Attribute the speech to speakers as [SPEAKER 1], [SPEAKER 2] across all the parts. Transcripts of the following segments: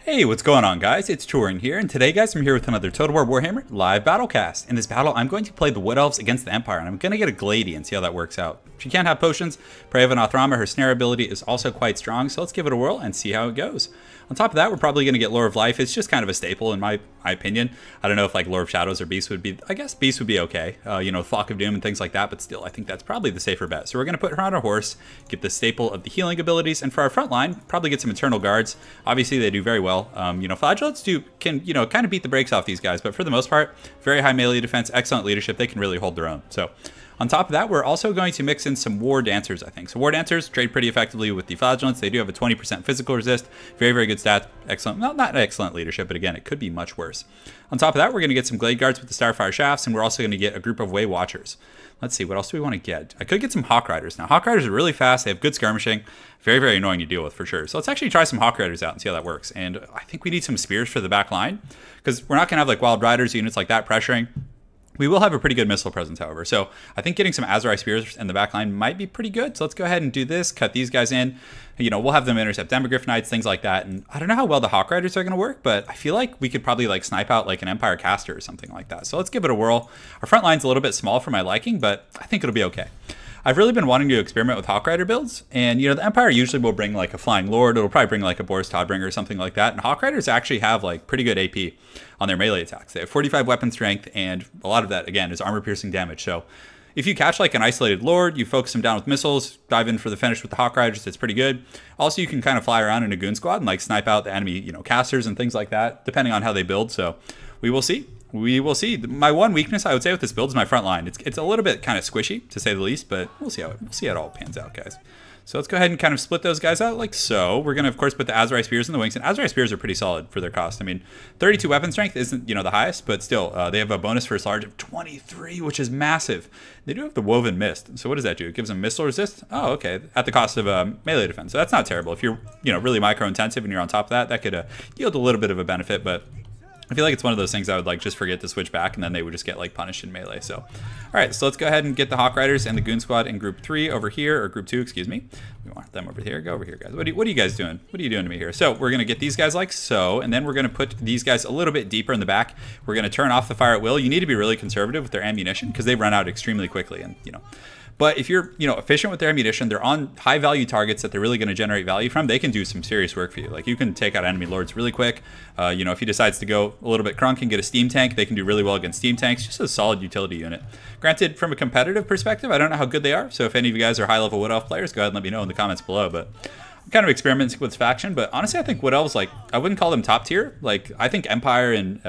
[SPEAKER 1] Hey, what's going on, guys? It's Turin here, and today, guys, I'm here with another Total War Warhammer live BattleCast. In this battle, I'm going to play the Wood Elves against the Empire, and I'm going to get a Glady and see how that works out. She can't have potions. Prey of an Othrama, her snare ability is also quite strong, so let's give it a whirl and see how it goes. On top of that, we're probably going to get Lore of Life. It's just kind of a staple in my opinion. I don't know if like Lore of Shadows or Beast would be, I guess Beast would be okay. You know, Flock of Doom and things like that, but still, I think that's probably the safer bet. So we're going to put her on a horse, get the staple of the healing abilities, and for our front line, probably get some Eternal Guards. Obviously, they do very well. You know, Flagellates can, you know, kind of beat the brakes off these guys, but for the most part, very high melee defense, excellent leadership. They can really hold their own. So on top of that, we're also going to mix in some War Dancers, I think. So War Dancers trade pretty effectively with the Flagellates. They do have a 20% physical resist. Very, very good stat. Excellent. Well, not excellent leadership, but again, it could be much worse. On top of that, we're going to get some Glade Guards with the Starfire Shafts, and we're also going to get a group of Way Watchers. Let's see, what else do we want to get? I could get some Hawk Riders. Now, Hawk Riders are really fast. They have good skirmishing. Very, very annoying to deal with, for sure. So let's actually try some Hawk Riders out and see how that works. And I think we need some Spears for the back line, because we're not going to have like Wild Riders, units like that pressuring. We will have a pretty good missile presence, however. So I think getting some Azurai Spears in the back line might be pretty good. So let's go ahead and do this, cut these guys in. You know, we'll have them intercept Demogryph Knights, things like that. And I don't know how well the Hawk Riders are going to work, but I feel like we could probably like snipe out like an Empire Caster or something like that. So let's give it a whirl. Our front line's a little bit small for my liking, but I think it'll be okay. I've really been wanting to experiment with Hawk Rider builds, and you know, the Empire usually will bring like a Flying Lord. It'll probably bring like a Boris Todbringer or something like that. And Hawk Riders actually have like pretty good AP on their melee attacks. They have 45 weapon strength, and a lot of that again is armor piercing damage. So if you catch like an isolated Lord, you focus him down with missiles, dive in for the finish with the Hawk Riders, it's pretty good. Also, you can kind of fly around in a goon squad and like snipe out the enemy, you know, casters and things like that, depending on how they build. So we will see. We will see. My one weakness, I would say, with this build is my front line. It's a little bit kind of squishy, to say the least, but we'll see how it all pans out, guys. So let's go ahead and kind of split those guys out like so. We're going to, of course, put the Azurai Spears in the wings, and Azurai Spears are pretty solid for their cost. I mean, 32 weapon strength isn't, you know, the highest, but still, they have a bonus first large of 23, which is massive. They do have the Woven Mist. So what does that do? It gives them missile resist? Oh, okay, at the cost of melee defense. So that's not terrible. If you're, you know, really micro-intensive and you're on top of that, that could yield a little bit of a benefit, but I feel like it's one of those things I would like just forget to switch back, and then they would just get like punished in melee. So, all right, so let's go ahead and get the Hawk Riders and the Goon Squad in Group 3 over here, or Group 2, excuse me. We want them over here. Go over here, guys. What are you guys doing? What are you doing to me here? So we're gonna get these guys like so, and then we're gonna put these guys a little bit deeper in the back. We're gonna turn off the fire at will. You need to be really conservative with their ammunition because they run out extremely quickly, and you know. But if you're, you know, efficient with their ammunition, they're on high value targets that they're really going to generate value from, they can do some serious work for you. Like you can take out enemy lords really quick. You know, if he decides to go a little bit crunk and get a steam tank, they can do really well against steam tanks. Just a solid utility unit. Granted, from a competitive perspective, I don't know how good they are. So if any of you guys are high level Wood Elf players, go ahead and let me know in the comments below. But I'm kind of experimenting with faction, but honestly, I think Wood Elves, like, I wouldn't call them top tier. Like, I think Empire and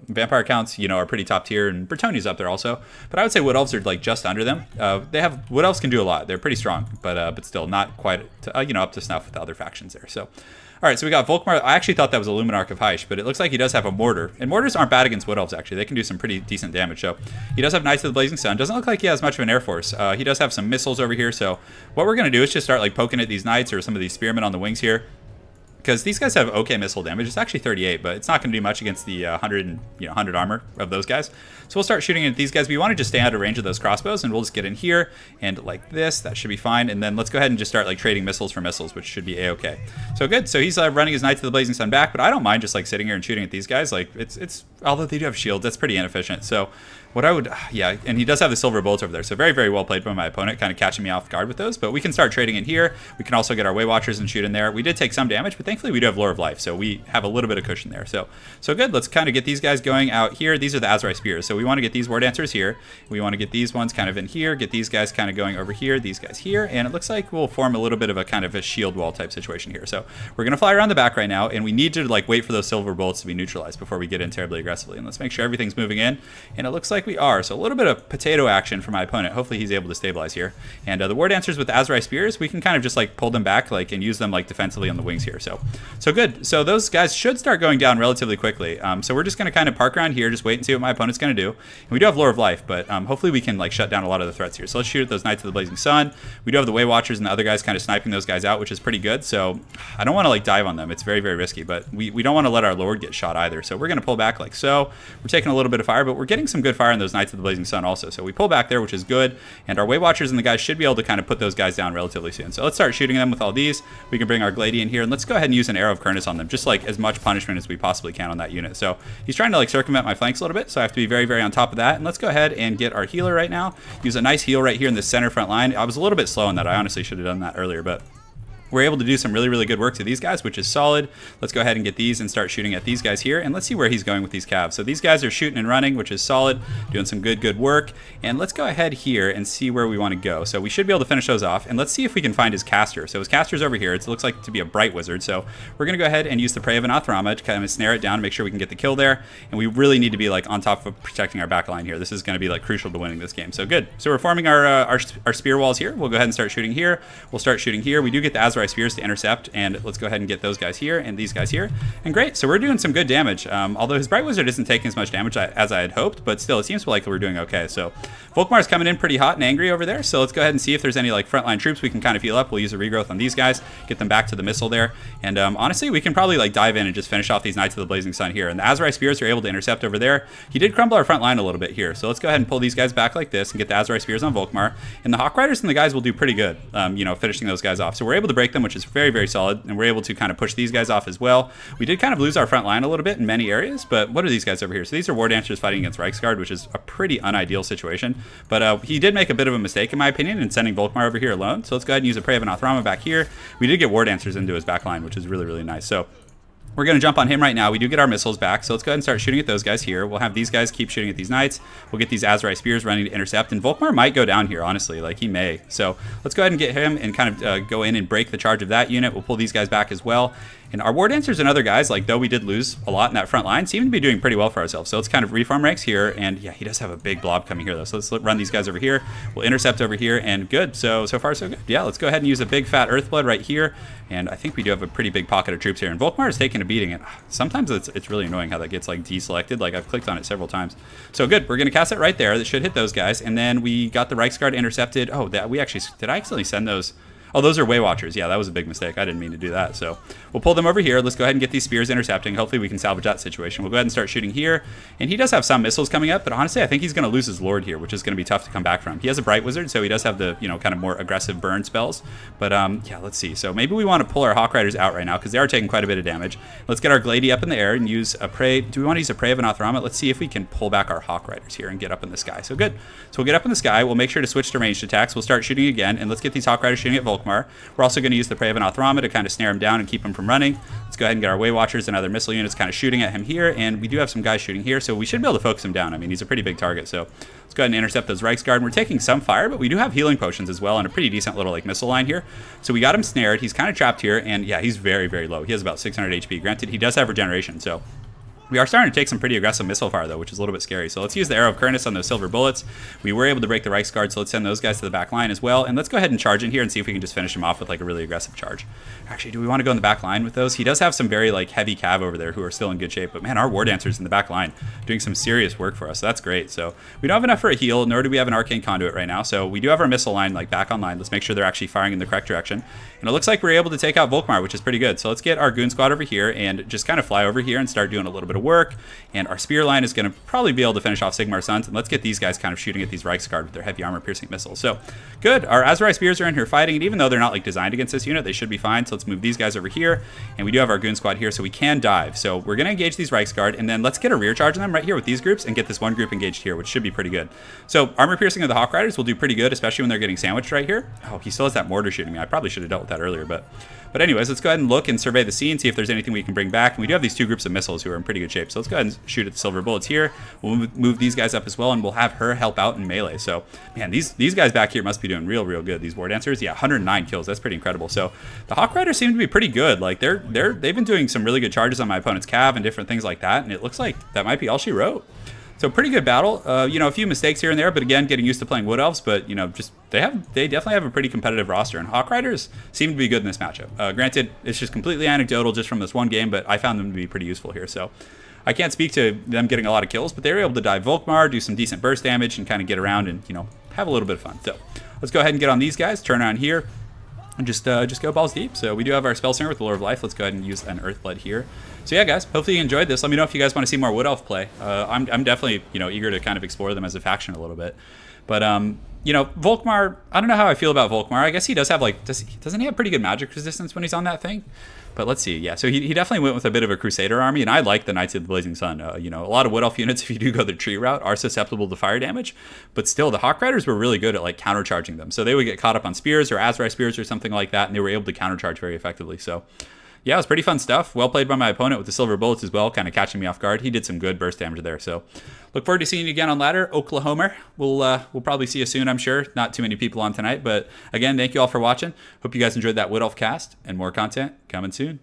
[SPEAKER 1] Vampire counts, you know, are pretty top tier, and Bretonnia's up there also. But I would say Wood Elves are like just under them. Wood Elves can do a lot. They're pretty strong, but still not quite, you know, up to snuff with the other factions there. So. All right, so we got Volkmar. I actually thought that was a Luminarch of HAWKISH, but it looks like he does have a Mortar. And Mortars aren't bad against Wood Elves, actually. They can do some pretty decent damage. So he does have Knights of the Blazing Sun. Doesn't look like he has much of an Air Force. He does have some missiles over here. So what we're going to do is just start like poking at these Knights or some of these Spearmen on the wings here. Because these guys have okay missile damage. It's actually 38, but it's not going to do much against the 100 armor of those guys. So we'll start shooting at these guys. We want to just stay out of range of those crossbows, and we'll just get in here and like this. That should be fine. And then let's go ahead and just start like trading missiles for missiles, which should be a-okay. So good. So he's running his Knights of the Blazing Sun back, but I don't mind just like sitting here and shooting at these guys. Like it's although they do have shields, that's pretty inefficient. So what I would, yeah, and he does have the silver bolts over there. So very, very well played by my opponent, kind of catching me off guard with those. But we can start trading in here. We can also get our Way Watchers and shoot in there. We did take some damage, but thankfully we do have Lore of Life. So we have a little bit of cushion there. So good. Let's kind of get these guys going out here. These are the Azurai Spears. So we want to get these War Dancers here. We want to get these ones kind of in here. Get these guys kind of going over here. These guys here. And it looks like we'll form a little bit of a kind of a shield wall type situation here. So we're going to fly around the back right now. And we need to like wait for those silver bolts to be neutralized before we get in terribly aggressively. And let's make sure everything's moving in. And it looks like we are. So a little bit of potato action for my opponent. Hopefully he's able to stabilize here. And the War Dancers with the Azurai Spears, we can kind of just like pull them back like and use them like defensively on the wings here. So good. So those guys should start going down relatively quickly. So we're just going to kind of park around here, just wait and see what my opponent's going to do. And we do have Lore of Life, but hopefully we can like shut down a lot of the threats here. So let's shoot at those Knights of the Blazing Sun. We do have the Way Watchers and the other guys kind of sniping those guys out, which is pretty good. So I don't want to like dive on them. It's very, very risky, but we don't want to let our Lord get shot either. So we're going to pull back like so. We're taking a little bit of fire, but we're getting some good fire on those Knights of the Blazing Sun also. So we pull back there, which is good, and our Way Watchers and the guys should be able to kind of put those guys down relatively soon. So let's start shooting them with all these. We can bring our Gladian here, and let's go ahead and use an Arrow of Kurnus on them, just like as much punishment as we possibly can on that unit. So he's trying to like circumvent my flanks a little bit, so I have to be very, very on top of that. And let's go ahead and get our healer right now. Use a nice heal right here in the center front line. I was a little bit slow on that. I honestly should have done that earlier, but we're able to do some really, really good work to these guys, which is solid. Let's go ahead and get these and start shooting at these guys here. And let's see where he's going with these calves. So these guys are shooting and running, which is solid, doing some good work. And let's go ahead here and see where we want to go. So we should be able to finish those off. And let's see if we can find his caster. So his caster's over here. It looks like to be a bright wizard. So we're going to go ahead and use the Prey of an Athrama to kind of snare it down, make sure we can get the kill there. And we really need to be like on top of protecting our back line here. This is going to be like crucial to winning this game. So good. So we're forming our spear walls here. We'll go ahead and start shooting here. We'll start shooting here. We do get the Azrai spears to intercept. And let's go ahead and get those guys here and these guys here. And great, so we're doing some good damage. Although his Bright Wizard isn't taking as much damage as I had hoped, but still, it seems like we're doing okay. So Volkmar's coming in pretty hot and angry over there. So let's go ahead and see if there's any like frontline troops we can kind of heal up. We'll use a regrowth on these guys, get them back to the missile there. And honestly, we can probably like dive in and just finish off these Knights of the Blazing Sun here. And the Azrai Spears are able to intercept over there. He did crumble our front line a little bit here. So let's go ahead and pull these guys back like this and get the Azrai Spears on Volkmar. And the Hawk Riders and the guys will do pretty good, you know, finishing those guys off. So we're able to break them, which is very, very solid. And we're able to kind of push these guys off as well. We did kind of lose our front line a little bit in many areas, but what are these guys over here? So these are War Dancers fighting against Reiksguard, which is a pretty unideal situation. But he did make a bit of a mistake, in my opinion, in sending Volkmar over here alone. So let's go ahead and use a Prey of an Athrama back here. We did get War Dancers into his back line, which is really, really nice. So we're going to jump on him right now. We do get our missiles back, so let's go ahead and start shooting at those guys here. We'll have these guys keep shooting at these Knights. We'll get these Azrai Spears running to intercept, and Volkmar might go down here, honestly. Like, he may. So let's go ahead and get him and kind of go in and break the charge of that unit. We'll pull these guys back as well. And our War Dancers and other guys, like, though we did lose a lot in that front line, seem to be doing pretty well for ourselves. So let's kind of reform ranks here. And yeah, he does have a big blob coming here, though. So let's run these guys over here. We'll intercept over here, and good. So far, so good. Yeah, let's go ahead and use a big fat Earthblood right here. And I think we do have a pretty big pocket of troops here. And Volkmar is taking a beating. And sometimes it's really annoying how that gets, like, deselected. Like, I've clicked on it several times. So good. We're going to cast it right there. That should hit those guys. And then we got the Reiksguard intercepted. Oh, that we actually... Did I accidentally send those... Oh, those are Way Watchers. Yeah, that was a big mistake. I didn't mean to do that. So we'll pull them over here. Let's go ahead and get these spears intercepting. Hopefully we can salvage that situation. We'll go ahead and start shooting here. And he does have some missiles coming up, but honestly, I think he's going to lose his Lord here, which is going to be tough to come back from. He has a Bright Wizard, so he does have the, you know, kind of more aggressive burn spells. But yeah, let's see. So maybe we want to pull our Hawk Riders out right now because they are taking quite a bit of damage. Let's get our Glady up in the air and use a Prey. Do we want to use a Prey of an Athrama? Let's see if we can pull back our Hawk Riders here and get up in the sky. So good. So we'll get up in the sky. We'll make sure to switch to ranged attacks. We'll start shooting again, and let's get these Hawk Riders shooting at Volkmar. We're also going to use the Prey of an Athrama to kind of snare him down and keep him from running. Let's go ahead and get our Way Watchers and other missile units kind of shooting at him here, and we do have some guys shooting here, so we should be able to focus him down. I mean, he's a pretty big target, so let's go ahead and intercept those Reiksguard. And we're taking some fire, but we do have healing potions as well and a pretty decent little like missile line here. So we got him snared. He's kind of trapped here, and yeah, he's very, very low. He has about 600 HP. Granted, he does have regeneration, so we are starting to take some pretty aggressive missile fire, though, which is a little bit scary. So let's use the Arrow of Kurnus on those silver bullets. We were able to break the Reiksguard, so let's send those guys to the back line as well. And let's go ahead and charge in here and see if we can just finish him off with like a really aggressive charge. Actually, do we want to go in the back line with those? He does have some very like heavy cav over there who are still in good shape. But man, our War Dancers in the back line doing some serious work for us. So that's great. So we don't have enough for a heal, nor do we have an Arcane Conduit right now. So we do have our missile line like back online. Let's make sure they're actually firing in the correct direction. And it looks like we're able to take out Volkmar, which is pretty good. So let's get our Goon Squad over here and just kind of fly over here and start doing a little bit of work. And our spear line is going to probably be able to finish off Sigmar's Sons. And let's get these guys kind of shooting at these Reiksguard with their heavy armor-piercing missiles. So good. Our Azrai Spears are in here fighting. And even though they're not like designed against this unit, they should be fine. So let's move these guys over here. And we do have our Goon Squad here, so we can dive. So we're going to engage these Reiksguard. And then let's get a rear charge on them right here with these groups and get this one group engaged here, which should be pretty good. So armor-piercing of the Hawk Riders will do pretty good, especially when they're getting sandwiched right here. Oh, he still has that mortar shooting me. I probably should have dealt with that earlier, but anyways, let's go ahead and look and survey the scene, see if there's anything we can bring back. And we do have these two groups of missiles who are in pretty good shape. So let's go ahead and shoot at the silver bullets here. We'll move these guys up as well, and we'll have her help out in melee. So, man, these guys back here must be doing real good. These War Dancers, yeah, 109 kills. That's pretty incredible. So the Hawk Riders seem to be pretty good. Like they've been doing some really good charges on my opponent's cav and different things like that. And it looks like that might be all she wrote. So pretty good battle. You know, a few mistakes here and there, but again, getting used to playing Wood Elves. But you know, just they definitely have a pretty competitive roster, and Hawk Riders seem to be good in this matchup. Granted, it's just completely anecdotal just from this one game, but I found them to be pretty useful here. So I can't speak to them getting a lot of kills, but they were able to dive Volkmar, do some decent burst damage, and kind of get around and, you know, have a little bit of fun. So let's go ahead and get on these guys. Turn on here. and just go balls deep. So we do have our spell center with the Lord of Life. Let's go ahead and use an Earthblood here. So yeah, guys, hopefully you enjoyed this. Let me know if you guys want to see more Wood Elf play. I'm definitely, you know, eager to kind of explore them as a faction a little bit. But you know, Volkmar, I don't know how I feel about Volkmar. I guess he does have like, doesn't he have pretty good magic resistance when he's on that thing? But let's see. Yeah, so he definitely went with a bit of a Crusader army, and I like the Knights of the Blazing Sun. You know, a lot of Wood Elf units, if you do go the tree route, are susceptible to fire damage. But still, the Hawk Riders were really good at like countercharging them. So they would get caught up on spears or Azrai spears or something like that, and they were able to countercharge very effectively. So yeah, it was pretty fun stuff. Well played by my opponent with the silver bullets as well, kind of catching me off guard. He did some good burst damage there. So look forward to seeing you again on ladder, Oklahoma. We'll probably see you soon, I'm sure. Not too many people on tonight, but again, thank you all for watching. Hope you guys enjoyed that Wood Elf cast, and more content coming soon.